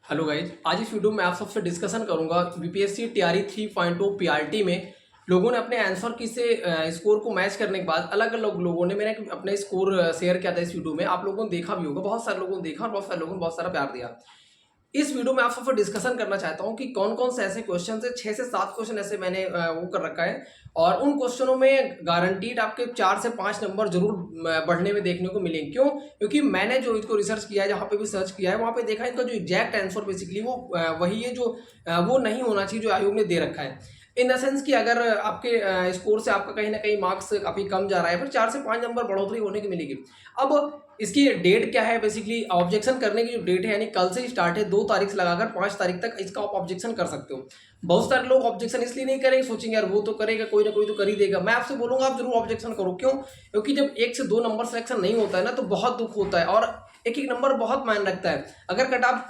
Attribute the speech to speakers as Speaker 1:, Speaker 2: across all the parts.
Speaker 1: Hello guys, आज इस video में आप सबसे डिस्कशन करूंगा बीपीएससी टीआरई 3.0 पीआरटी में लोगों ने अपने आंसर की से स्कोर को मैच करने के बाद अलग अलग लोगों ने मैंने अपने स्कोर शेयर किया था इस वीडियो में। आप लोगों ने देखा भी होगा, बहुत सारे लोगों ने देखा और बहुत सारे लोगों ने बहुत सारा प्यार दिया। इस वीडियो में आप सबसे डिस्कशन करना चाहता हूं कि कौन कौन से ऐसे क्वेश्चन है, 6 से 7 क्वेश्चन ऐसे मैंने वो कर रखा है और उन क्वेश्चनों में गारंटीड आपके 4 से 5 नंबर जरूर बढ़ने में देखने को मिलेंगे। क्यों? क्योंकि मैंने जो इसको रिसर्च किया है, जहाँ पे भी सर्च किया है वहाँ पे देखा इनका जो एग्जैक्ट आंसर बेसिकली वो वही है जो वो नहीं होना चाहिए जो आयोग ने दे रखा है। इन द सेंस कि अगर आपके स्कोर से आपका कहीं ना कहीं मार्क्स काफी कम जा रहा है, फिर 4 से 5 नंबर बढ़ोतरी होने की मिलेगी। अब इसकी डेट क्या है? बेसिकली ऑब्जेक्शन करने की जो डेट है यानी कल से स्टार्ट है, 2 तारीख से लगाकर 5 तारीख तक इसका आप ऑब्जेक्शन कर सकते हो। बहुत सारे लोग ऑब्जेक्शन इसलिए नहीं करेंगे, सोचेंगे यार वो तो करेगा, कोई ना कोई तो कर ही देगा। मैं आपसे बोलूंगा आप जरूर ऑब्जेक्शन करो। क्यों? क्योंकि जब 1 से 2 नंबर सिलेक्शन नहीं होता है ना तो बहुत दुख होता है और एक एक नंबर बहुत मायने रखता है। अगर कटाप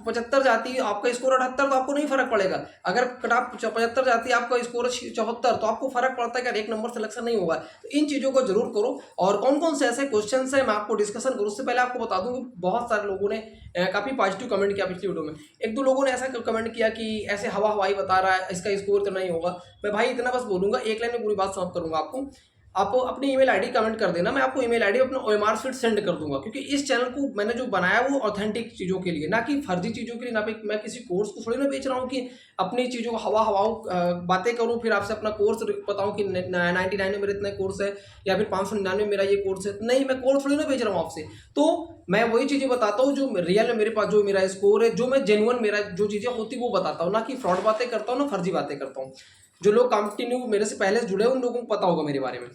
Speaker 1: 75 जाती है, आपका स्कोर 78, तो आपको नहीं फर्क पड़ेगा। अगर कटाप 75 जाती है, आपका स्कोर 74, तो आपको फर्क पड़ता है कि एक नंबर सिलेक्शन नहीं होगा। तो इन चीजों को जरूर करो। और कौन कौन से ऐसे क्वेश्चन है मैं आपको डिस्कशन करूँ उससे पहले आपको बता दूं कि बहुत सारे लोगों ने काफी पॉजिटिव कमेंट किया पिछली वीडियो में। 1-2 लोगों ने ऐसा कमेंट किया कि ऐसे हवा हवाई बता रहा है, इसका स्कोर तो नहीं होगा। मैं भाई इतना बस बोलूंगा, एक लाइन में पूरी बात समाप्त करूंगा आपको। आप अपनी ईमेल आईडी कमेंट कर देना, मैं आपको ईमेल आईडी अपना ओएमआर शीट सेंड कर दूंगा। क्योंकि इस चैनल को मैंने जो बनाया वो ऑथेंटिक चीजों के लिए, ना कि फर्जी चीजों के लिए, ना मैं किसी कोर्स को थोड़ी ना बेच रहा हूँ कि अपनी चीजों को हवा हवाओं बातें करूँ फिर आपसे अपना कोर्स बताऊँ कि 99 में मेरे इतना कोर्स है या फिर 599 में मेरा ये कोर्स है। नहीं, मैं कोर्स थोड़ी ना बेच रहा हूँ आपसे। तो मैं वही चीजें बताता हूँ जो रियल में मेरे पास जो मेरा स्कोर है, जो मैं जेन्युइन मेरा जो चीजें होती वो बताता हूँ, ना कि फ्रॉड बातें करता हूँ ना फर्जी बातें करता हूँ। जो लोग कंटिन्यू मेरे से पहले जुड़े उन लोगों को पता होगा मेरे बारे में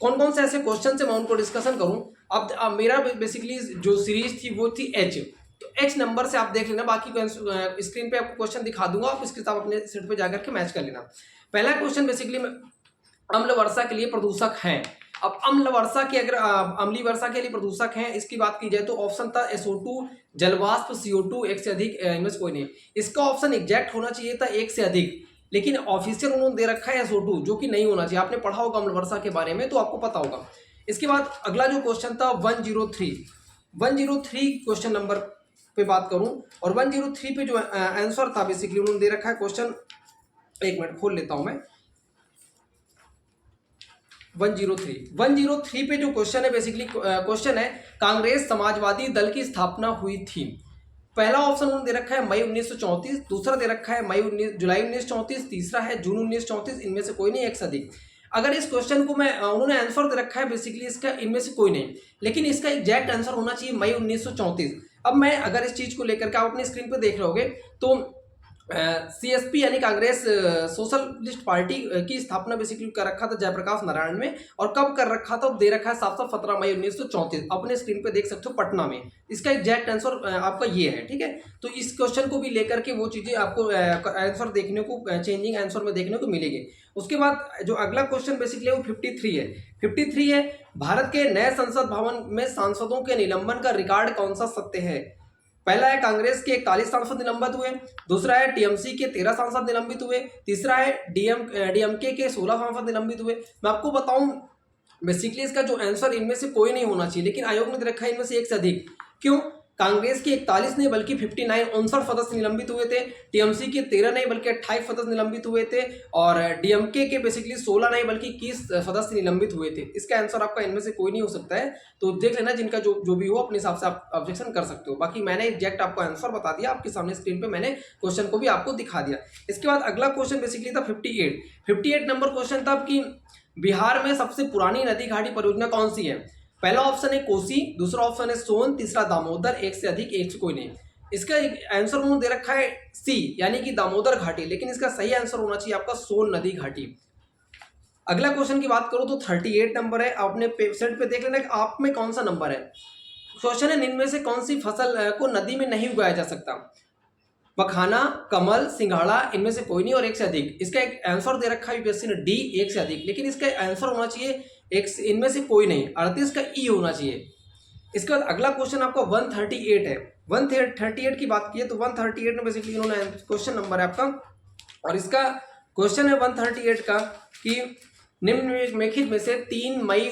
Speaker 1: कौन कौन से ऐसे क्वेश्चन है मैं उनको डिस्कशन करूं। अब मेरा बेसिकली जो सीरीज थी वो थी एच। तो एच नंबर से आप देख लेना, बाकी स्क्रीन पे आपको क्वेश्चन दिखा दूंगा, आप इसके साथ अपने सेट पे जाकर के मैच कर लेना। पहला क्वेश्चन बेसिकली अम्ल वर्षा के लिए प्रदूषक हैं। अब अम्ल वर्षा के अगर अम्लीय वर्षा के लिए प्रदूषक हैं इसकी बात की जाए तो ऑप्शन था SO2, जलवाष्प, CO2, एक से अधिक, इनमें से कोई नहीं। इसका ऑप्शन एग्जैक्ट होना चाहिए था एक से अधिक, लेकिन ऑफिशियल उन्होंने दे रखा है SO2 जो कि नहीं होना चाहिए। आपने पढ़ा होगा अम्ल वर्षा के बारे में तो आपको पता होगा। इसके बाद अगला जो क्वेश्चन था 103 क्वेश्चन नंबर पे बात करूं और 103 पे जो आंसर था बेसिकली उन्होंने दे रखा है क्वेश्चन, एक मिनट खोल लेता हूं मैं। 103 पे जो क्वेश्चन है बेसिकली क्वेश्चन है कांग्रेस समाजवादी दल की स्थापना हुई थी। पहला ऑप्शन उन्होंने दे रखा है मई 1934, दूसरा दे रखा है जुलाई 1934, तीसरा है जून 1934, इनमें से कोई नहीं, एक से अधिक। अगर इस क्वेश्चन को मैं उन्होंने आंसर दे रखा है बेसिकली इसका इनमें से कोई नहीं, लेकिन इसका एग्जैक्ट आंसर होना चाहिए मई 1934। अब मैं अगर इस चीज को लेकर के आप अपनी स्क्रीन पे देख रहोगे तो CSP यानी कांग्रेस सोशलिस्ट पार्टी की स्थापना बेसिकली कर रखा था जयप्रकाश नारायण में, और कब कर रखा था दे रखा है 17 मई 1934, अपने स्क्रीन पे देख सकते हो, पटना में। इसका एग्जैक्ट आंसर आपका ये है, ठीक है। तो इस क्वेश्चन को भी लेकर के वो चीजें आपको आंसर देखने को चेंजिंग आंसर में देखने को मिलेगी। उसके बाद जो अगला क्वेश्चन बेसिकली वो 53 है। भारत के नए संसद भवन में सांसदों के निलंबन का रिकॉर्ड कौन सा सत्य है? पहला है कांग्रेस के 41 सांसद निलंबित हुए, दूसरा है टीएमसी के 13 सांसद निलंबित हुए, तीसरा है डीएमके के 16 सांसद निलंबित हुए। मैं आपको बताऊं बेसिकली इसका जो आंसर इनमें से कोई नहीं होना चाहिए, लेकिन आयोग ने दे रखा है इनमें से एक से अधिक। क्यों? कांग्रेस के 41 नहीं बल्कि 59 सदस्य निलंबित हुए थे, टीएमसी के 13 नहीं बल्कि 28 सदस्य निलंबित हुए थे, और डीएमके के बेसिकली 16 नहीं बल्कि 21 सदस्य निलंबित हुए थे। इसका आंसर आपका इनमें से कोई नहीं हो सकता है। तो देख लेना, जिनका जो भी हो अपने हिसाब से आप ऑब्जेक्शन कर सकते हो। बाकी मैंने एग्जैक्ट आपको आंसर बता दिया, आपके सामने स्क्रीन पे मैंने क्वेश्चन को भी आपको दिखा दिया। इसके बाद अगला क्वेश्चन बेसिकली था 58 नंबर क्वेश्चन था कि बिहार में सबसे पुरानी नदी घाटी परियोजना कौन सी है? पहला ऑप्शन है कोसी, दूसरा ऑप्शन है सोन, तीसरा दामोदर, एक से अधिक, एक से कोई नहीं। इसका आंसर उन्होंने दे रखा है सी यानी कि दामोदर घाटी, लेकिन इसका सही आंसर होना चाहिए आपका सोन नदी घाटी। अगला क्वेश्चन की बात करो तो 38 नंबर है, आपने वेबसाइट पे देख लेना कि आप में कौन सा नंबर है। क्वेश्चन है इनमें से कौन सी फसल को नदी में नहीं उगाया जा सकता? मखाना, कमल, सिंघाड़ा, इनमें से कोई नहीं और एक से अधिक। इसका एक आंसर दे रखा है यूपीएससी ने डी, एक से अधिक, लेकिन इसका आंसर होना चाहिए एक इनमें से कोई नहीं, 38 का ई होना चाहिए। इसके बाद अगला क्वेश्चन आपका 138 है। 138 की बात की है तो 138 में बेसिकली इन्होंने क्वेश्चन नंबर है आपका, और इसका क्वेश्चन है 138 का कि निम्नलिखित में से 3 मई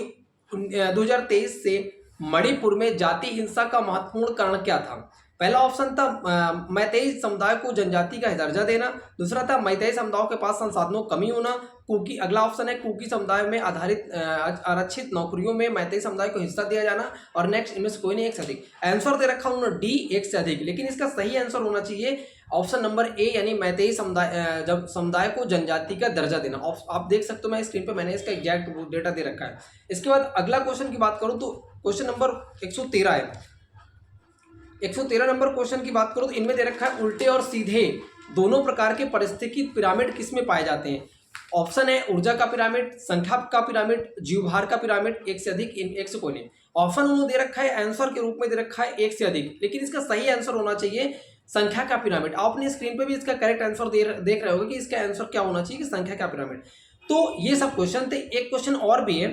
Speaker 1: 2023 से मणिपुर में जाति हिंसा का महत्वपूर्ण कारण क्या था? पहला ऑप्शन था मैतेई समुदाय को जनजाति का दर्जा देना, दूसरा था मैतेई समुदायों के पास संसाधनों की कमी होना, कुकी, अगला ऑप्शन है कुकी समुदाय में आधारित आरक्षित नौकरियों में मैतेई समुदाय को हिस्सा दिया जाना, और नेक्स्ट इनमें से कोई नहीं एक से अधिक। आंसर दे रखा उन्होंने डी एक से अधिक, लेकिन इसका सही आंसर होना चाहिए ऑप्शन नंबर ए, यानी मैतेई समुदाय जब समुदाय को जनजाति का दर्जा देना। आप देख सकते हो मैं स्क्रीन पे मैंने इसका एग्जैक्ट डेटा दे रखा है। इसके बाद अगला क्वेश्चन की बात करूं तो क्वेश्चन नंबर 113 है। 113 नंबर क्वेश्चन की बात करूं तो इनमें दे रखा है उल्टे और सीधे दोनों प्रकार के पारिस्थितिकी पिरामिड किसमें पाए जाते हैं। ऑप्शन है ऊर्जा का पिरामिड, संख्या का पिरामिड, जीवभार का पिरामिड, एक से अधिक, एक से कोई नहीं। ऑप्शन उन्होंने दे रखा है आंसर के रूप में दे रखा है एक से अधिक, लेकिन इसका सही आंसर होना चाहिए संख्या का पिरामिड। आप अपनी स्क्रीन पे भी इसका करेक्ट आंसर देख रहे होगे कि इसका आंसर क्या होना चाहिए कि संख्या का पिरामिड। तो ये सब क्वेश्चन थे। एक क्वेश्चन और भी है,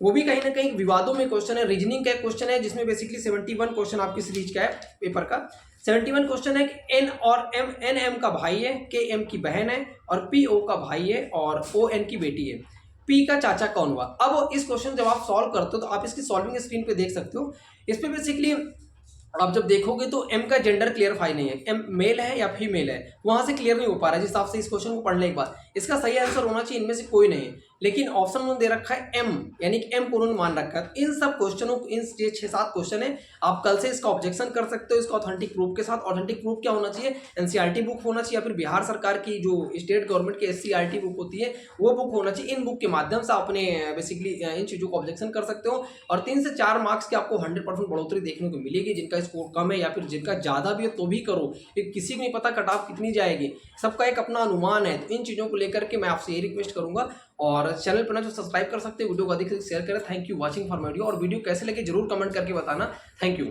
Speaker 1: वो भी कहीं ना कहीं विवादों में क्वेश्चन है, रीजनिंग का क्वेश्चन है, जिसमें बेसिकली 71 क्वेश्चन आपकी सीरीज का है पेपर का। 71 क्वेश्चन है कि एन और एम, एन एम का भाई है, के एम की बहन है, और पी ओ का भाई है, और ओ एन की बेटी है। पी का चाचा कौन हुआ। अब इस क्वेश्चन जब आप सॉल्व करते हो तो आप इसकी सॉल्विंग स्क्रीन पे देख सकते हो। इस पे बेसिकली आप जब देखोगे तो एम का जेंडर क्लियरफाई नहीं है, एम मेल है या फीमेल है, वहां से क्लियर नहीं हो पा रहा है जिस हिसाब से इस क्वेश्चन को पढ़ने के बाद। इसका सही आंसर होना चाहिए इनमें से कोई नहीं है, लेकिन ऑप्शन उन्होंने दे रखा है एम, यानी कि एम को उन्होंने मान रखा है। इन सब क्वेश्चनों को, इन 6-7 क्वेश्चन है, आप कल से इसका ऑब्जेक्शन कर सकते हो इसका ऑथेंटिक प्रूफ के साथ। ऑथेंटिक प्रूफ क्या होना चाहिए, एनसीईआरटी बुक होना चाहिए, या फिर बिहार सरकार की जो स्टेट गवर्नमेंट की एससीईआरटी बुक होती है वो बुक होना चाहिए। इन बुक के माध्यम से आपने बेसिकली इन चीज़ों को ऑब्जेक्शन कर सकते हो, और 3 से 4 मार्क्स की आपको 100% बढ़ोतरी देखने को मिलेगी। जिनका स्कोर कम है या फिर जिनका ज़्यादा भी है तो भी करो, किसी को नहीं पता कट ऑफ कितनी जाएगी, सबका एक अपना अनुमान है। तो इन चीज़ों को लेकर के मैं आपसे ये रिक्वेस्ट करूंगा, और चैनल पर ना जो सब्सक्राइब कर सकते हैं, वीडियो को अधिक से अधिक शेयर करें। Thank you watching for video, और वीडियो कैसे लगे जरूर कमेंट करके बताना। Thank you.